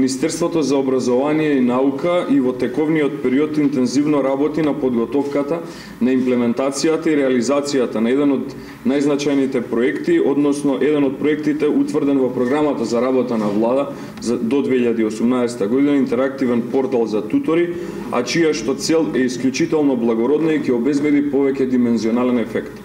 Министерството за образование и наука и во тековниот период интензивно работи на подготовката, на имплементацијата и реализацијата на еден од најзначајните проекти, односно еден од проектите утврден во програмата за работа на влада до 2018 година, интерактивен портал за тутори, а чија што цел е исклучително благородна и ќе обезбеди повеќе димензионален ефект.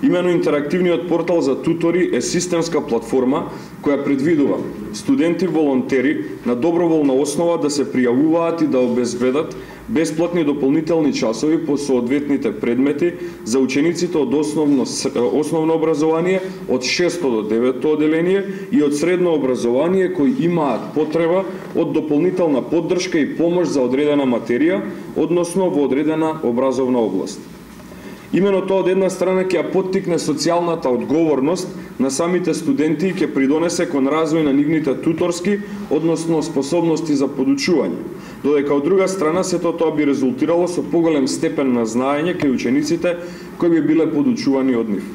Имено интерактивниот портал за тутори е системска платформа која предвидува студенти волонтери на доброволна основа да се пријавуваат и да обезбедат бесплатни дополнителни часови по соодветните предмети за учениците од основно образование од 6 до 9 оделение и од средно образование кои имаат потреба од дополнителна поддршка и помош за одредена материја, односно во одредена образовна област. Имено тоа од една страна ќе ја поттикне социјалната одговорност на самите студенти и ќе придонесе кон развој на нивните туторски, односно способности за подучување, додека од друга страна сето тоа би резултирало со поголем степен на знаење кај учениците кои би биле подучувани од нив.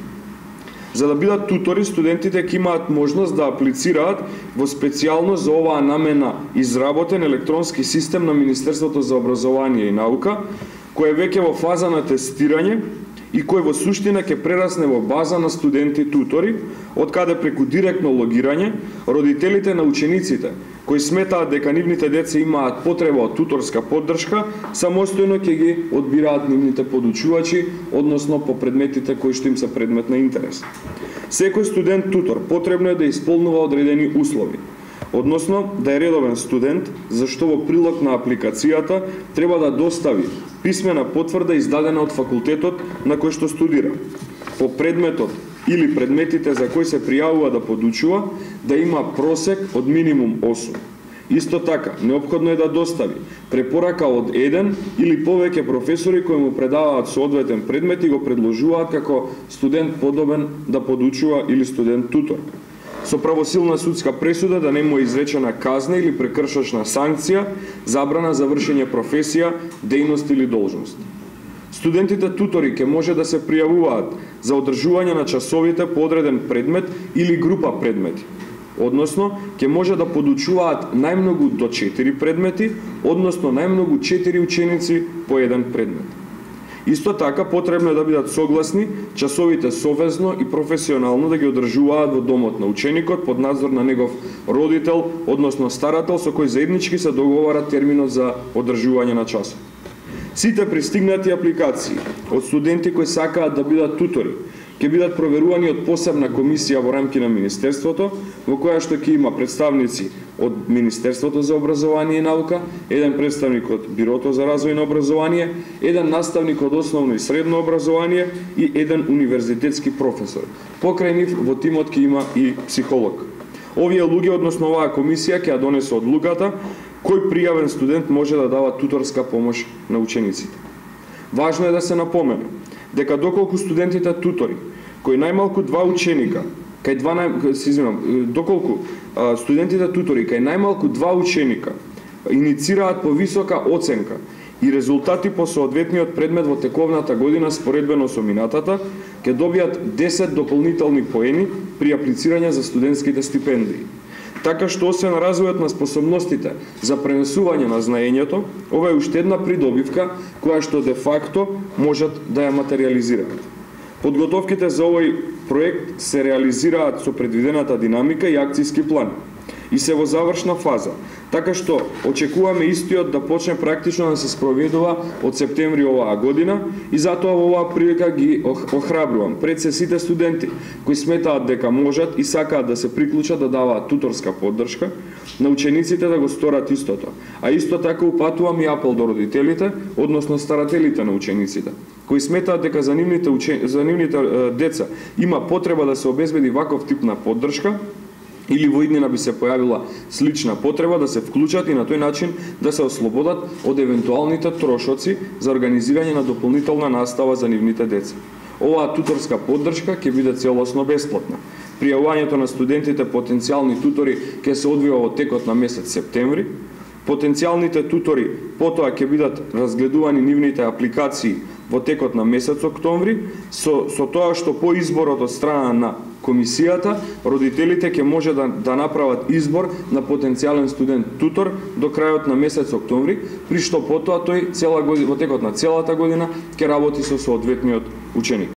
За да бидат тутори, студентите ќе имаат можност да аплицираат во специјално за оваа намена изработен електронски систем на Министерството за образование и наука, кој е веќе во фаза на тестирање и кој во суштина ќе прерасне во база на студенти тутори, од каде преку директно логирање, родителите на учениците, кои сметаат дека нивните деца имаат потреба од туторска поддршка, самостојно ќе ги одбираат нивните подучувачи, односно по предметите кои што им се предмет на интерес. Секој студент тутор потребно е да исполнува одредени услови, односно да е редовен студент, зашто во прилог на апликацијата треба да достави писмена потврда издадена од факултетот на кој што студира. По предметот или предметите за кои се пријавува да подучува, да има просек од минимум 8. Исто така, неопходно е да достави препорака од еден или повеќе професори кои му предаваат соодветен предмет и го предложуваат како студент подобен да подучува или студент тутор. Со правосилна судска пресуда да не му е изречена казна или прекршачна санкција, забрана за вршење професија, дејност или должност. Студентите тутори ќе може да се пријавуваат за одржување на часовите по одреден предмет или група предмети. Односно, ќе може да подучуваат најмногу до 4 предмети, односно најмногу 4 ученици по еден предмет. Исто така, потребно е да бидат согласни часовите совезно и професионално да ги одржуваат во домот на ученикот под надзор на негов родител, односно старател, со кој заеднички се договара терминот за одржување на часот. Сите пристигнати апликации од студенти кои сакаат да бидат тутори ќе бидат проверувани од посебна комисија во рамки на Министерството, во која што ќе има представници од Министерството за образование и наука, еден представник од Бирото за развој на образование, еден наставник од основно и средно образование и еден универзитетски професор. Покрај нив во тимот ќе има и психолог. Овие луѓе, односно оваа комисија, ќе ја донесе одлуката кој пријавен студент може да дава туторска помош на учениците. Важно е да се напомене дека доколку студентите тутори кои најмалку 2 ученика, доколку студентите тутори кај најмалку 2 ученика иницираат повисока оценка и резултати по соодветниот предмет во тековната година споредбено со минатата, ќе добијат 10 дополнителни поени при аплицирање за студентските стипендии. Така што освен развојот на способностите за пренесување на знаењето, ова е уште една придобивка која што де факто можат да ја материализираат. Подготовките за овој проект се реализираат со предвидената динамика и акцијски план и се во завршна фаза, така што очекуваме истиот да почне практично да се спроведува од септември оваа година и затоа во оваа прилика ги охрабрувам пред се сите студенти кои сметаат дека можат и сакаат да се приклучат да даваат туторска поддршка на учениците да го сторат истото, а исто така упатувам и апел до родителите, односно старателите на учениците, кои сметаат дека за нивните деца има потреба да се обезбеди ваков тип на поддршка, или во иднина би се појавила слична потреба да се вклучат и на тој начин да се ослободат од евентуалните трошоци за организирање на дополнителна настава за нивните деца. Оваа туторска поддршка ќе биде целосно бесплатна. Пријавувањето на студентите потенцијални тутори ќе се одвива во текот на месец септември. Потенцијалните тутори потоа ќе бидат разгледувани нивните апликации во текот на месец октомври, со тоа што по изборот од страна на комисијата, родителите ќе може да направат избор на потенцијален студент тутор до крајот на месец октомври, при што потоа тој во текот на целата година ќе работи со соодветниот ученик.